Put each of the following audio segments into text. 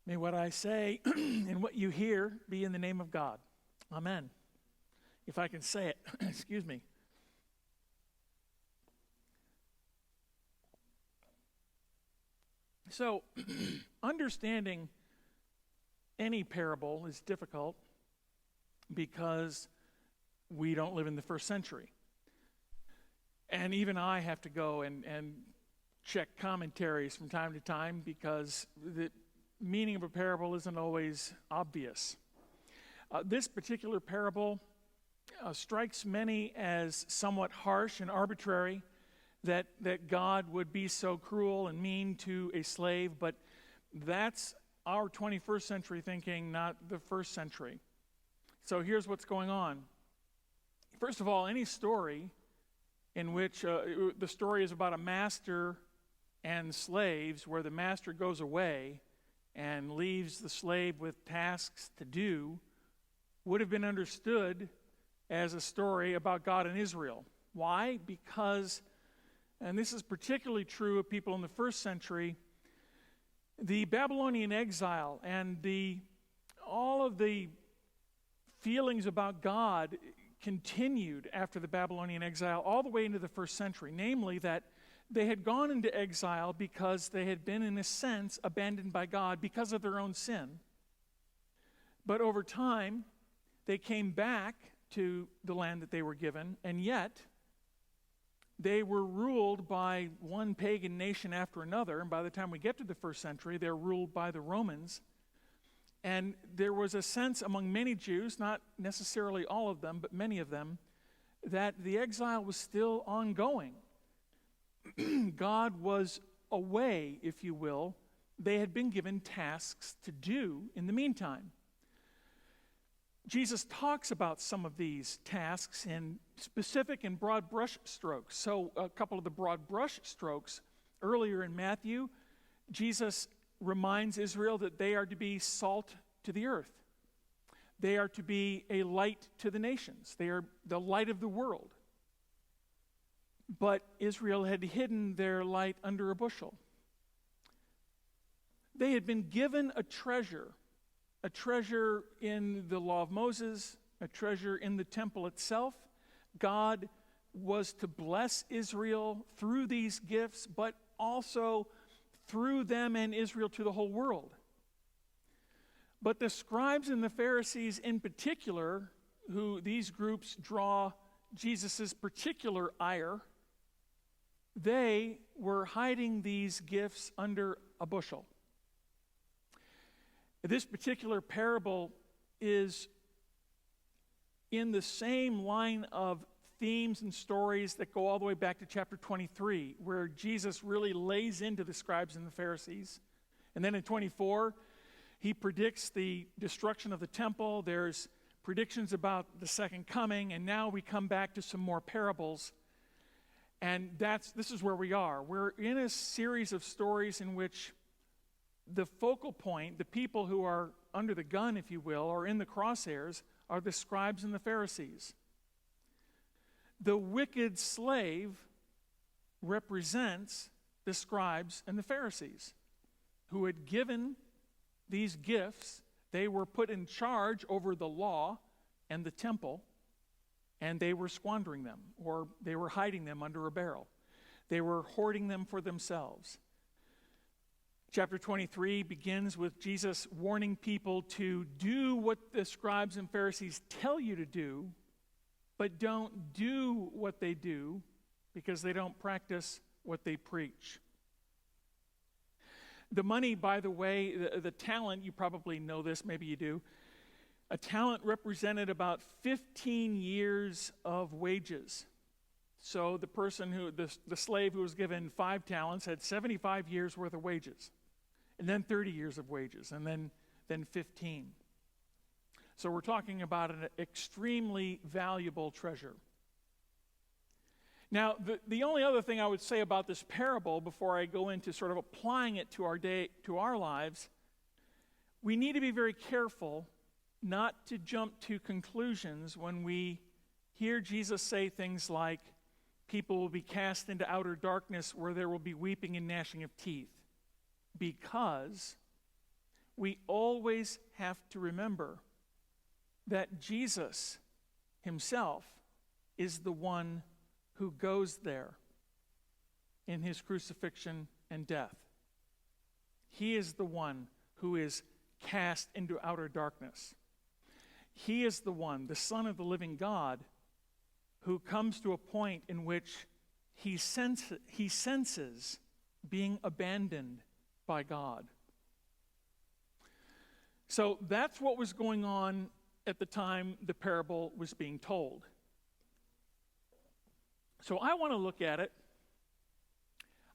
May what I say and what you hear be in the name of God. Amen. If I can say it, excuse me. So, understanding any parable is difficult because we don't live in the first century. And even I have to go and check commentaries from time to time because the meaning of a parable isn't always obvious. This particular parable strikes many as somewhat harsh and arbitrary, that God would be so cruel and mean to a slave, but that's our 21st century thinking, not the first century. So here's what's going on. First of all, any story in which the story is about a master and slaves, where the master goes away and leaves the slave with tasks to do, would have been understood as a story about God and Israel. Why? Because, and this is particularly true of people in the first century, the Babylonian exile and all of the feelings about God continued after the Babylonian exile all the way into the first century. Namely, that they had gone into exile because they had been, in a sense, abandoned by God because of their own sin. But over time, they came back to the land that they were given, and yet they were ruled by one pagan nation after another, and by the time we get to the first century, they're ruled by the Romans. And there was a sense among many Jews, not necessarily all of them, but many of them, that the exile was still ongoing. God was away, if you will. They had been given tasks to do in the meantime. Jesus talks about some of these tasks in specific and broad brush strokes. So a couple of the broad brush strokes, earlier in Matthew, Jesus reminds Israel that they are to be salt to the earth. They are to be a light to the nations. They are the light of the world. But Israel had hidden their light under a bushel. They had been given a treasure in the law of Moses, a treasure in the temple itself. God was to bless Israel through these gifts, but also through them and Israel to the whole world. But the scribes and the Pharisees in particular, who these groups draw Jesus' particular ire, they were hiding these gifts under a bushel. This particular parable is in the same line of themes and stories that go all the way back to chapter 23, where Jesus really lays into the scribes and the Pharisees. And then in 24, he predicts the destruction of the temple. There's predictions about the second coming, and now we come back to some more parables. And this is where we are. We're in a series of stories in which the focal point, the people who are under the gun, if you will, or in the crosshairs, are the scribes and the Pharisees. The wicked slave represents the scribes and the Pharisees, who had given these gifts. They were put in charge over the law and the temple, and they were squandering them, or they were hiding them under a barrel. They were hoarding them for themselves. Chapter 23 begins with Jesus warning people to do what the scribes and Pharisees tell you to do, but don't do what they do because they don't practice what they preach. The money, by the way, the talent, you probably know this, maybe you do. A talent represented about 15 years of wages. So the person the slave who was given 5 talents had 75 years worth of wages. And then 30 years of wages, and then 15. So we're talking about an extremely valuable treasure. Now, the only other thing I would say about this parable before I go into sort of applying it to our lives, we need to be very careful not to jump to conclusions when we hear Jesus say things like, people will be cast into outer darkness where there will be weeping and gnashing of teeth. Because we always have to remember that Jesus himself is the one who goes there in his crucifixion and death. He is the one who is cast into outer darkness. He is the one, the Son of the living God, who comes to a point in which he senses being abandoned by God. So that's what was going on at the time the parable was being told. So I want to look at it.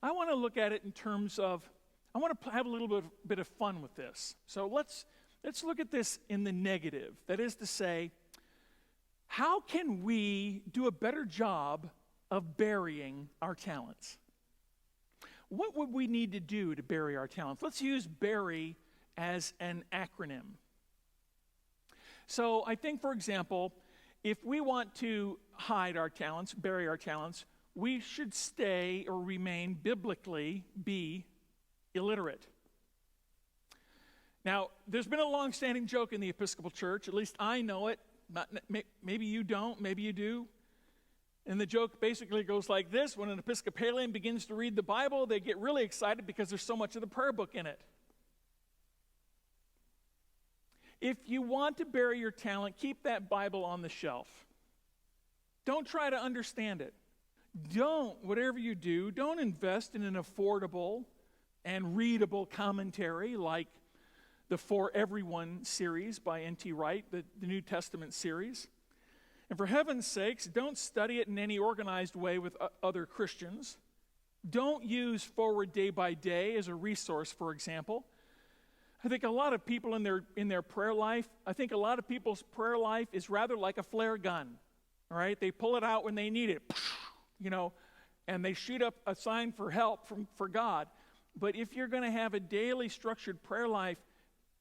I want to look at it in terms of, I want to have a little bit of fun with this. So let's look at this in the negative. That is to say, how can we do a better job of burying our talents? What would we need to do to bury our talents? Let's use bury as an acronym. So I think, for example, if we want to hide our talents, bury our talents, we should stay or remain biblically be illiterate. Now, there's been a long-standing joke in the Episcopal Church, at least I know it, maybe you don't, maybe you do. And the joke basically goes like this: when an Episcopalian begins to read the Bible, they get really excited because there's so much of the prayer book in it. If you want to bury your talent, keep that Bible on the shelf. Don't try to understand it. Whatever you do, don't invest in an affordable and readable commentary like the For Everyone series by N.T. Wright, the New Testament series. And for heaven's sakes, don't study it in any organized way with other Christians. Don't use Forward Day by Day as a resource, for example. I think a lot of people in their prayer life, I think a lot of people's prayer life is rather like a flare gun. All right? They pull it out when they need it, and they shoot up a sign for help for God. But if you're going to have a daily structured prayer life,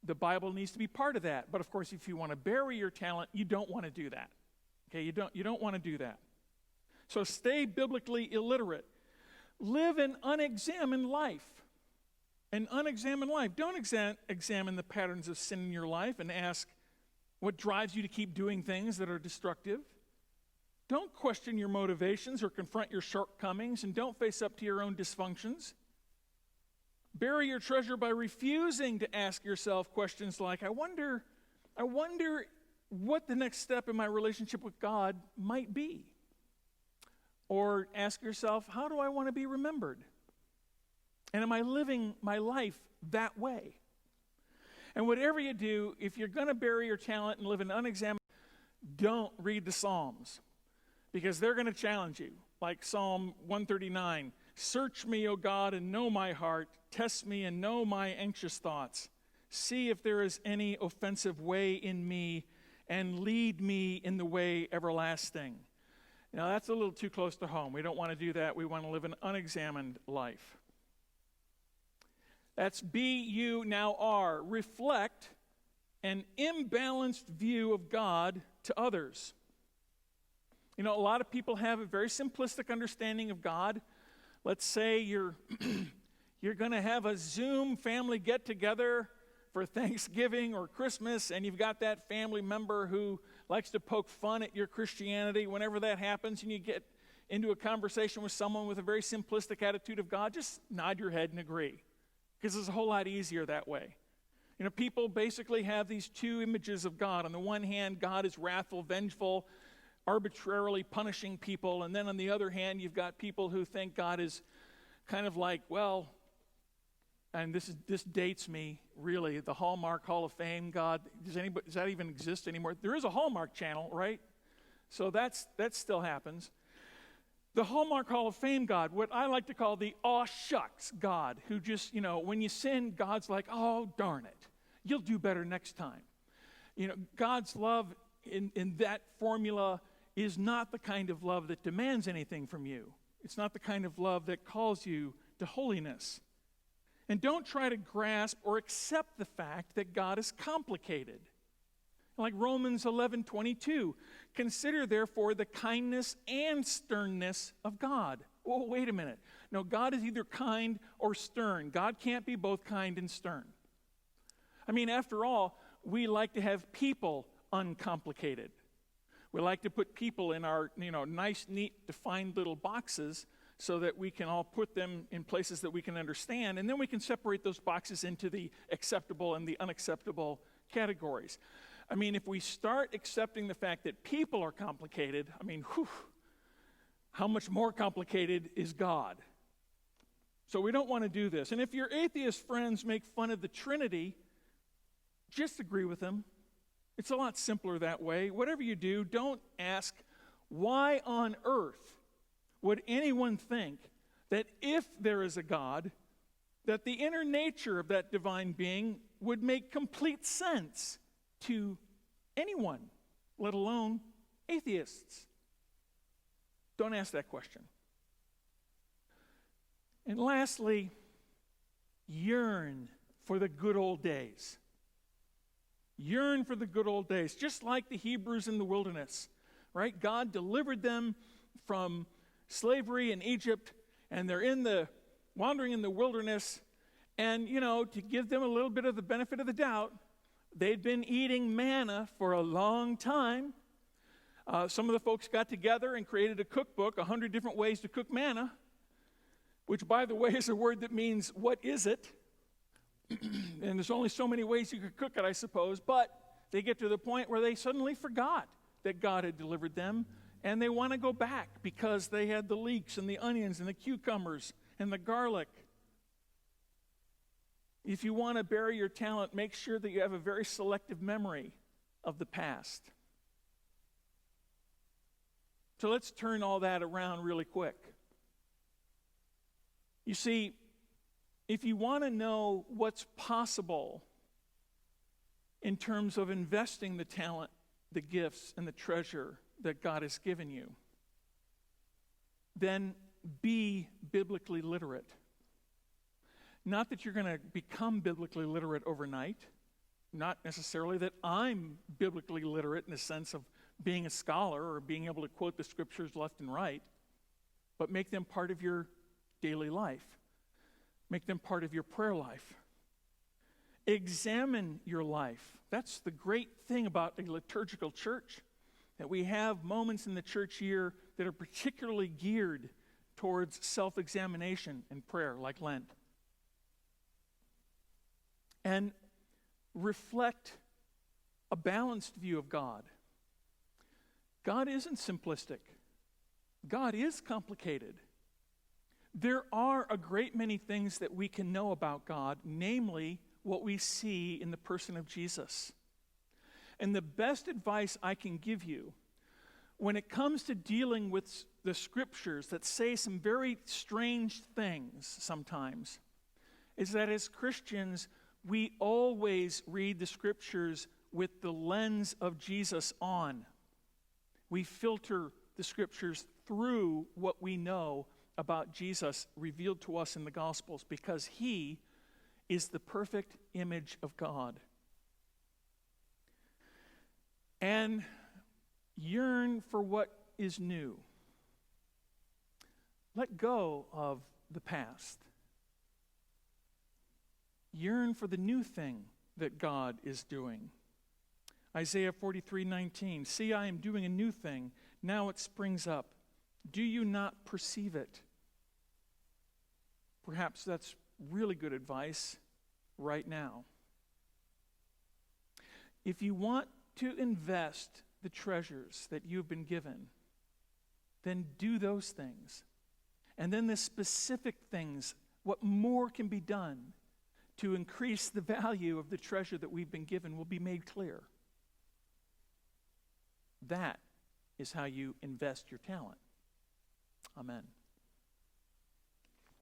the Bible needs to be part of that. But of course, if you want to bury your talent, you don't want to do that. Okay, you don't want to do that. So stay biblically illiterate. Live an unexamined life. An unexamined life. Don't examine the patterns of sin in your life and ask what drives you to keep doing things that are destructive. Don't question your motivations or confront your shortcomings, and don't face up to your own dysfunctions. Bury your treasure by refusing to ask yourself questions like, I wonder what the next step in my relationship with God might be. Or ask yourself, how do I want to be remembered? And am I living my life that way? And whatever you do, if you're going to bury your talent and live an unexamined, don't read the Psalms, because they're going to challenge you. Like Psalm 139, search me, O God, and know my heart. Test me and know my anxious thoughts. See if there is any offensive way in me, and lead me in the way everlasting. Now, that's a little too close to home. We don't want to do that. We want to live an unexamined life. That's be, you, now are. Reflect an imbalanced view of God to others. A lot of people have a very simplistic understanding of God. Let's say you're going to have a Zoom family get-together for Thanksgiving or Christmas, and you've got that family member who likes to poke fun at your Christianity. Whenever that happens and you get into a conversation with someone with a very simplistic attitude of God, just nod your head and agree, because it's a whole lot easier that way. People basically have these two images of God. On the one hand, God is wrathful, vengeful, arbitrarily punishing people, and then on the other hand, you've got people who think God is kind of like, well, and this dates me, really, the Hallmark Hall of Fame God. Does that even exist anymore? There is a Hallmark channel, right? So that still happens. The Hallmark Hall of Fame God, what I like to call the aw shucks God, who just, when you sin, God's like, oh, darn it, you'll do better next time. God's love in that formula is not the kind of love that demands anything from you. It's not the kind of love that calls you to holiness. And don't try to grasp or accept the fact that God is complicated. Like Romans 11:22, consider therefore the kindness and sternness of God. Oh, wait a minute. No, God is either kind or stern. God can't be both kind and stern. I mean, after all, we like to have people uncomplicated. We like to put people in our, nice, neat, defined little boxes so that we can all put them in places that we can understand, and then we can separate those boxes into the acceptable and the unacceptable categories. I mean, if we start accepting the fact that people are complicated, how much more complicated is God? So we don't want to do this. And if your atheist friends make fun of the Trinity, just agree with them. It's a lot simpler that way. Whatever you do, don't ask, why on earth would anyone think that if there is a God, that the inner nature of that divine being would make complete sense to anyone, let alone atheists? Don't ask that question. And lastly, yearn for the good old days. Yearn for the good old days, just like the Hebrews in the wilderness, right? God delivered them from slavery in Egypt, and they're wandering in the wilderness, and, to give them a little bit of the benefit of the doubt, they'd been eating manna for a long time. Some of the folks got together and created a cookbook, 100 different ways to cook manna, which, by the way, is a word that means, what is it? And there's only so many ways you could cook it, I suppose, but they get to the point where they suddenly forgot that God had delivered them, and they want to go back because they had the leeks and the onions and the cucumbers and the garlic. If you want to bury your talent, make sure that you have a very selective memory of the past. So let's turn all that around really quick. You see, if you want to know what's possible in terms of investing the talent, the gifts, and the treasure that God has given you, then be biblically literate. Not that you're going to become biblically literate overnight. Not necessarily that I'm biblically literate in the sense of being a scholar or being able to quote the scriptures left and right, but make them part of your daily life. Make them part of your prayer life. Examine your life. That's the great thing about a liturgical church, that we have moments in the church year that are particularly geared towards self-examination and prayer, like Lent. And reflect a balanced view of God. God isn't simplistic. God is complicated. There are a great many things that we can know about God, namely what we see in the person of Jesus. And the best advice I can give you when it comes to dealing with the scriptures that say some very strange things sometimes is that as Christians, we always read the scriptures with the lens of Jesus on. We filter the scriptures through what we know about Jesus revealed to us in the Gospels, because he is the perfect image of God. And yearn for what is new. Let go of the past. Yearn for the new thing that God is doing. Isaiah 43:19, "See, I am doing a new thing. Now it springs up. Do you not perceive it?" Perhaps that's really good advice right now. If you want to invest the treasures that you've been given, then do those things. And then the specific things, what more can be done to increase the value of the treasure that we've been given, will be made clear. That is how you invest your talent. Amen.